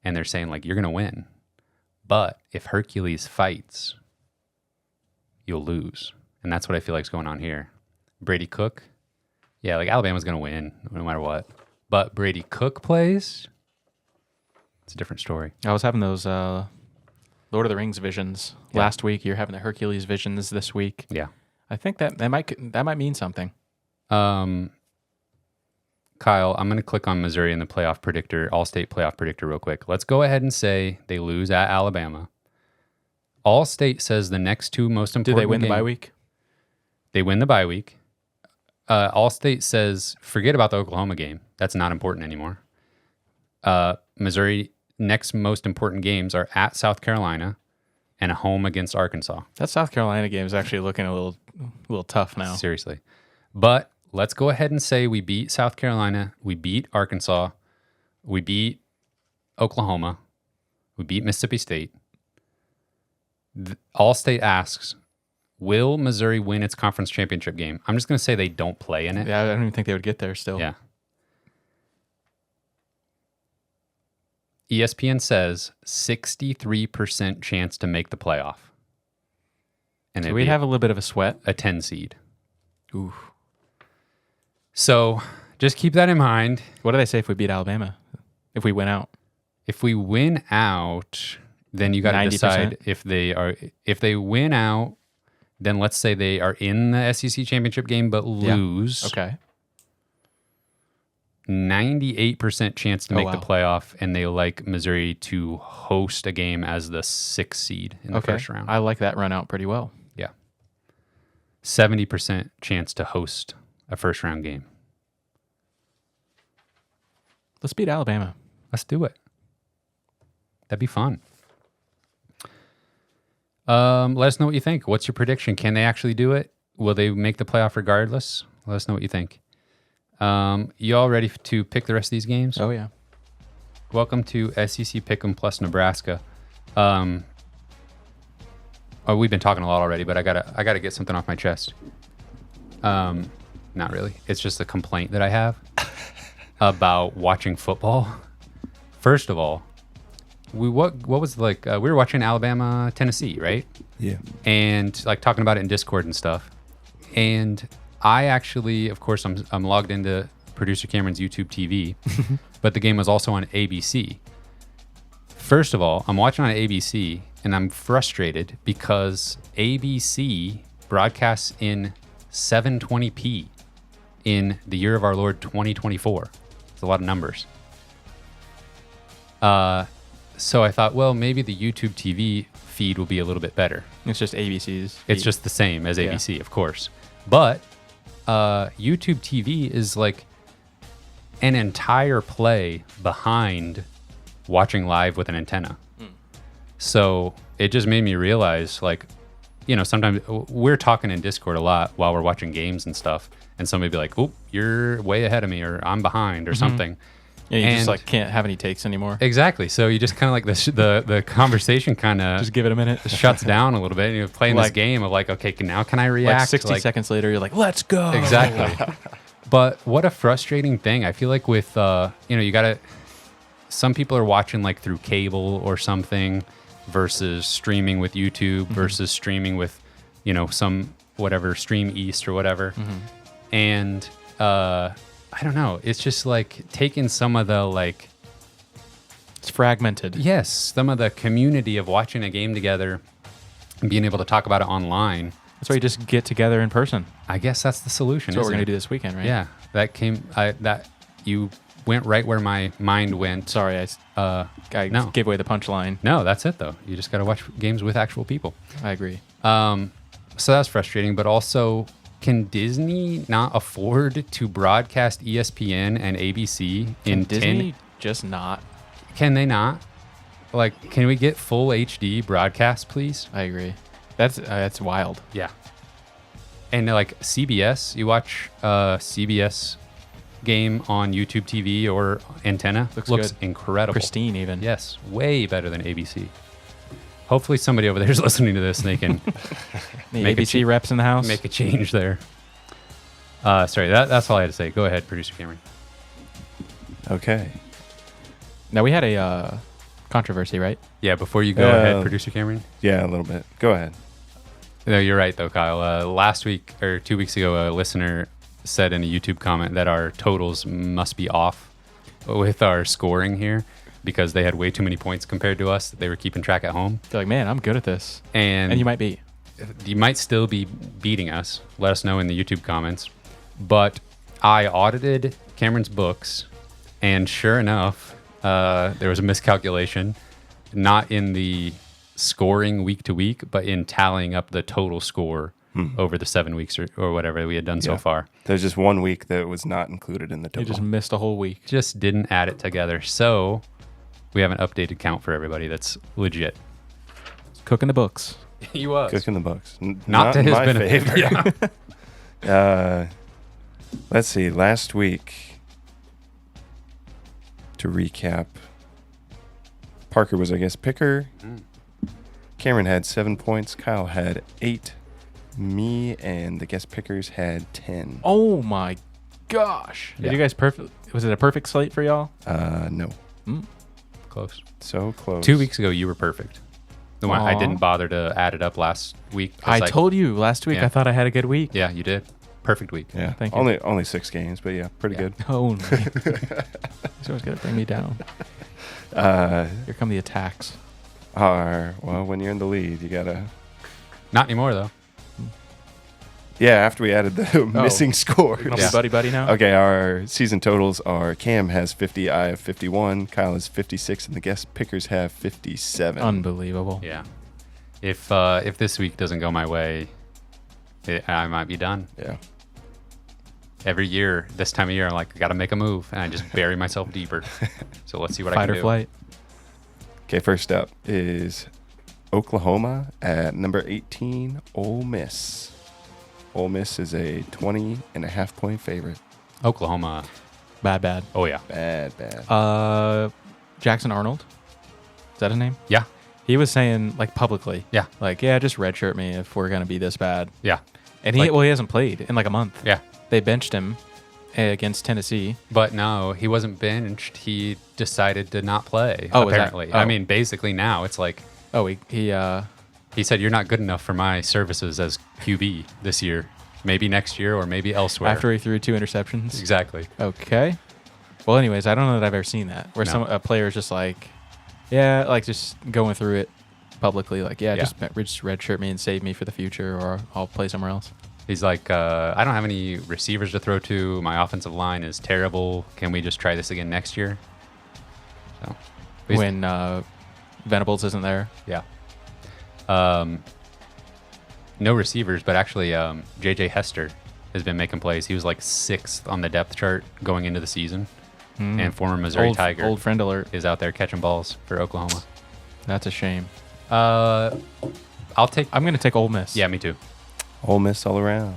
And they're saying like, you're going to win. But if Hercules fights, you'll lose. And that's what I feel like is going on here. Brady Cook, like Alabama's going to win no matter what. But Brady Cook plays, it's a different story. I was having those Lord of the Rings visions last week. You're having the Hercules visions this week. Yeah. I think that might mean something. Kyle, I'm going to click on Missouri in the playoff predictor, all-state playoff predictor real quick. Let's go ahead and say they lose at Alabama. All-state says the next two most important Do they win the bye week? They win the bye week. All-state says forget about the Oklahoma game. That's not important anymore. Missouri next most important games are at South Carolina and a home against Arkansas. That South Carolina game is actually looking a little tough now. Seriously. But let's go ahead and say we beat South Carolina, we beat Arkansas, we beat Oklahoma, we beat Mississippi State. All-State asks, will Missouri win its conference championship game? I'm just going to say they don't play in it. Yeah, I don't even think they would get there still. Yeah. ESPN says 63% chance to make the playoff. And so we'd have a little bit of a sweat. A 10 seed. Ooh. So just keep that in mind. What do they say if we beat Alabama? If we win out? If we win out, then you got to decide if they win out, then let's say they are in the SEC championship game but lose. Okay. 98% chance to make the playoff, and they like Missouri to host a game as the 6th seed in the first round. I like that run out pretty well. Yeah. 70% chance to host a first round game. Let's beat Alabama. Let's do it. That'd be fun. Let us know what you think. What's your prediction? Can they actually do it? Will they make the playoff regardless? Let us know what you think. You all ready to pick the rest of these games? Oh, yeah. Welcome to SEC Pick'em plus Nebraska. We've been talking a lot already, but I gotta get something off my chest. Not really. It's just a complaint that I have about watching football. First of all, we were watching Alabama, Tennessee, right? Yeah. And like talking about it in Discord and stuff. And I actually, of course, I'm logged into producer Cameron's YouTube TV, but the game was also on ABC. First of all, I'm watching on ABC, and I'm frustrated because ABC broadcasts in 720p in the year of our Lord 2024. It's a lot of numbers. So I thought, well, maybe the YouTube TV feed will be a little bit better. It's just ABC's feed. It's just the same as ABC, of course. But YouTube TV is like an entire play behind watching live with an antenna. So it just made me realize, like, sometimes we're talking in Discord a lot while we're watching games and stuff, and somebody be like, "Oh, you're way ahead of me," or "I'm behind," or something. Yeah, you just like can't have any takes anymore. Exactly. So you just kind of like the conversation kind of just give it a minute, shuts down a little bit, and you're playing this game of like, okay, now can I react? Like 60 seconds later, you're like, "Let's go!" Exactly. But what a frustrating thing. I feel like with you gotta. Some people are watching like through cable or something versus streaming with YouTube versus streaming with, some whatever Stream East or whatever. And I don't know. It's just like taking some of the like. It's fragmented. Yes, some of the community of watching a game together and being able to talk about it online. That's why you just get together in person. I guess that's the solution. That's what we're going to do this weekend, right? Yeah, you went right where my mind went. Sorry, I gave away the punchline. No, that's it though. You just got to watch games with actual people. I agree. So that's frustrating, but also, can Disney not afford to broadcast ESPN and ABC in Disney just not? Can they not? Like, can we get full HD broadcast, please? I agree. That's wild. Yeah. And like CBS, you watch CBS game on YouTube TV or antenna. Looks good. Incredible. Pristine even. Yes, way better than ABC. Hopefully somebody over there is listening to this and they can make ABC reps in the house. Make a change there. Sorry, that's all I had to say. Go ahead, producer Cameron. Okay. Now we had a controversy, right? Yeah, before you go ahead, producer Cameron. Yeah, a little bit. Go ahead. No, you're right though, Kyle. Last week or 2 weeks ago, a listener said in a YouTube comment that our totals must be off with our scoring here because they had way too many points compared to us that they were keeping track at home. They're like, man, I'm good at this. And you might be. You might still be beating us. Let us know in the YouTube comments. But I audited Cameron's books, and sure enough, there was a miscalculation, not in the scoring week to week, but in tallying up the total score over the 7 weeks or whatever we had done so far. There's just 1 week that was not included in the total. You just missed a whole week. Just didn't add it together. So we have an updated count for everybody that's legit. Cooking the books. He was. Cooking the books. Not to his benefit. Yeah. Let's see. Last week, to recap, Parker was, I guess, picker. Cameron had 7 points. Kyle had 8. Me and the guest pickers had 10. Oh my gosh! Did you guys perfect? Was it a perfect slate for y'all? No. Close. So close. 2 weeks ago, you were perfect. The one I didn't bother to add it up last week. I told you last week. I thought I had a good week. Yeah, you did. Perfect week. Yeah. Thank you. Only 6 games, but yeah, pretty good. Oh, he's always gonna bring me down. Here come the attacks. Well, when you're in the lead, you gotta. Not anymore though. Yeah, after we added the missing scores. Buddy now? Okay, our season totals are Cam has 50, I have 51, Kyle has 56, and the guest pickers have 57. Unbelievable. Yeah. If this week doesn't go my way, I might be done. Yeah. Every year, this time of year, I'm like, I got to make a move, and I just bury myself deeper. So let's see what I can do. Fight or flight. Okay, first up is Oklahoma at number 18, Ole Miss. Ole Miss is a 20.5-point favorite. Oklahoma. Bad. Oh, yeah. Bad. Jackson Arnold. Is that his name? Yeah. He was saying, like, publicly. Yeah. Like, yeah, just redshirt me if we're going to be this bad. Yeah. And he hasn't played in like a month. Yeah. They benched him against Tennessee. But no, he wasn't benched. He decided to not play, Oh, apparently. I mean, basically now it's like... Oh, he said, you're not good enough for my services as QB this year. Maybe next year or maybe elsewhere. After he threw 2 interceptions. Exactly. Okay. Well, anyways, I don't know that I've ever seen that where No. a player is just like, yeah, like just going through it publicly, like, just redshirt me and save me for the future, or I'll play somewhere else. He's like, I don't have any receivers to throw to. My offensive line is terrible. Can we just try this again next year? So When Venables isn't there. Yeah. No receivers, but actually J.J. Hester has been making plays. He was like 6th on the depth chart going into the season. And former Missouri Tiger old friend alert is out there catching balls for Oklahoma. That's a shame. I'm going to take Ole Miss. Yeah, me too. Ole Miss all around.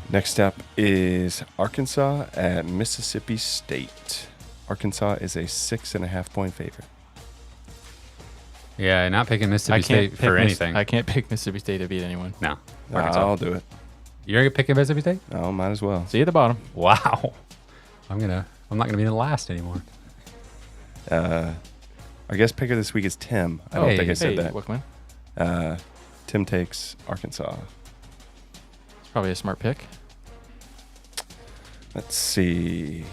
Next up is Arkansas at Mississippi State. Arkansas is a 6.5-point favorite. Yeah, not picking Mississippi State for anything. I can't pick Mississippi State to beat anyone. No. Arkansas. I'll do it. You're picking Mississippi State? Oh, might as well. See you at the bottom. Wow. I'm not gonna be in the last anymore. Our guest picker this week is Tim. I don't think I said that. Wickman. Tim takes Arkansas. It's probably a smart pick. Let's see.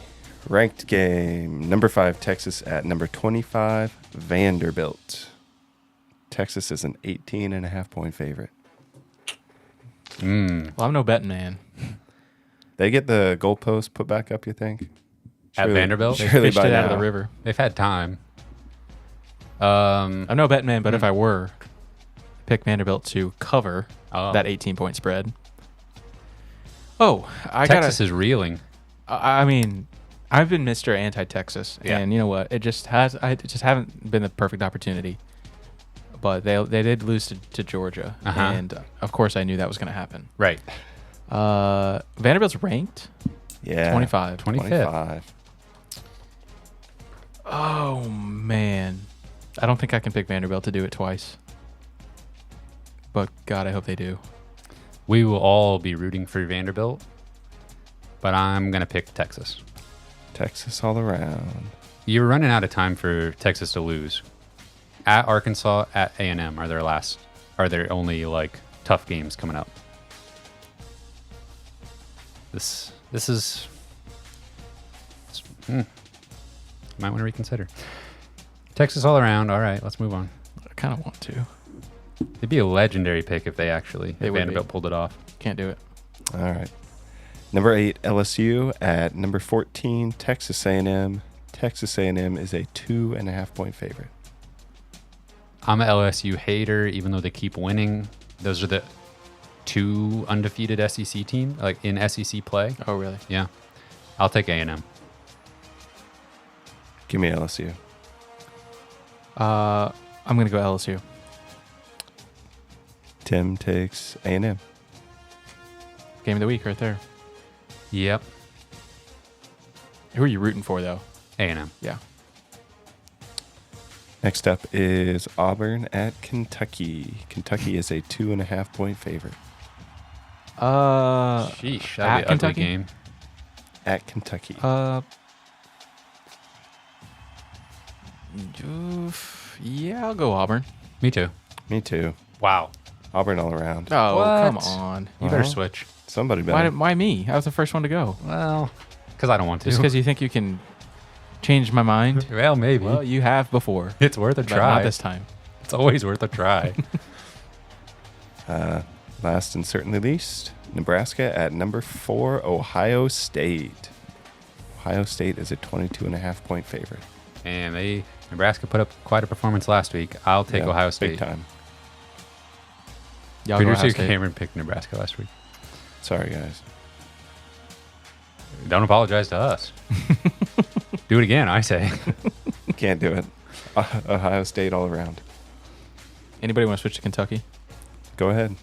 Ranked game. Number 5, Texas at number 25, Vanderbilt. Texas is an 18.5-point favorite. Well, I'm no betting man. They get the goalpost put back up, you think? At Vanderbilt? They Surely fished by it out now. of the river. They've had time. I'm no betting man, but if I were, pick Vanderbilt to cover that 18-point spread. Oh, Texas is reeling. I mean, I've been Mr. Anti-Texas, and you know what? It just haven't been the perfect opportunity. But they did lose to Georgia, and of course I knew that was going to happen. Right. Vanderbilt's ranked. Yeah. 25th. Oh man, I don't think I can pick Vanderbilt to do it twice. But God, I hope they do. We will all be rooting for Vanderbilt, but I'm gonna pick Texas. Texas all around. You're running out of time for Texas to lose. At Arkansas, at A&M are there only like tough games coming up. This is might want to reconsider. Texas all around. All right, let's move on. I kind of want to. It'd be a legendary pick if Vanderbilt pulled it off. Can't do it. All right. Number 8, LSU at number 14, Texas A&M. Texas A&M is a 2.5-point favorite. I'm an LSU hater, even though they keep winning. Those are the 2 undefeated SEC teams, like in SEC play. Oh, really? Yeah. I'll take A&M. Give me LSU. I'm going to go LSU. Tim takes A&M. Game of the week right there. Yep. Who are you rooting for, though? A&M. Yeah. Next up is Auburn at Kentucky. Kentucky is a 2.5-point favorite. Sheesh, that'd be an ugly game. At Kentucky. Yeah, I'll go Auburn. Me too. Me too. Wow. Auburn all around. Oh, What? come on. You better switch. Somebody better. Why me? I was the first one to go. Well, because I don't want to. Just because you think you can change my mind? Well, maybe. Well, you have before. It's worth a But try. not this time. It's always worth a try. Last and certainly least, Nebraska at number 4, Ohio State. Ohio State is a 22.5-point favorite. And Nebraska put up quite a performance last week. I'll take Yeah, Ohio State. Big time. Y'all go Ohio Producer State. Cameron picked Nebraska last week. Sorry, guys. Don't apologize to us. Do it again, I say. Can't do it. Ohio State all around. Anybody want to switch to Kentucky? Go ahead.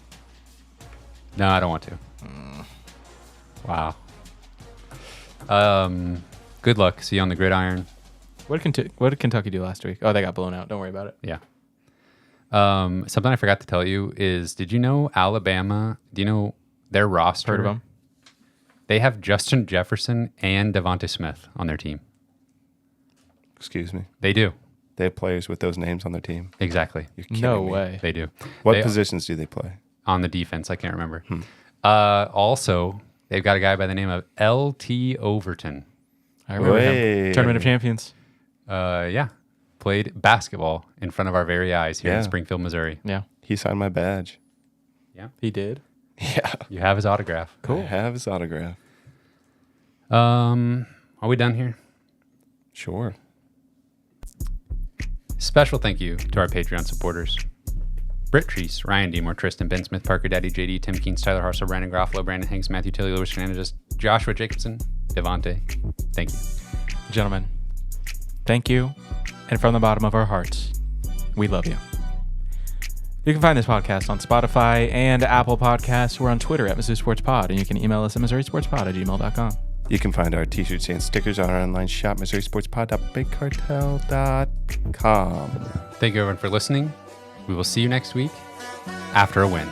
No, I don't want to. Wow. Good luck. See you on the gridiron. What did Kentucky do last week? Oh, they got blown out. Don't worry about it. Yeah. Something I forgot to tell you is, did you know Alabama, do you know their roster? Heard of them? They have Justin Jefferson and Devontae Smith on their team. Excuse me. They do. They have players with those names on their team. Exactly. You're kidding No me. way. They do. What They- positions do they play? on the defense. I can't remember. Also, they've got a guy by the name of L.T. Overton. I remember him. Tournament of Champions. Yeah. Played basketball in front of our very eyes here in Springfield, Missouri. Yeah. He signed my badge. Yeah. He did? Yeah. You have his autograph. Cool. I have his autograph. Are we done here? Sure. Special thank you to our Patreon supporters. Britt Treese, Ryan Deemore, Tristan, Ben Smith, Parker Daddy, JD, Tim Keene, Tyler Harso, Brandon Garofalo, Brandon Hanks, Matthew Tilly, Lewis Hernandez, Joshua Jacobson, Devontae. Thank you. Gentlemen, thank you. And from the bottom of our hearts, we love you. You can find this podcast on Spotify and Apple Podcasts. We're on Twitter at Mizzou Sports Pod, and you can email us at MissouriSportsPod@gmail.com. You can find our t-shirts and stickers on our online shop, MissouriSportsPod.BigCartel.com. Thank you, everyone, for listening. We will see you next week after a win.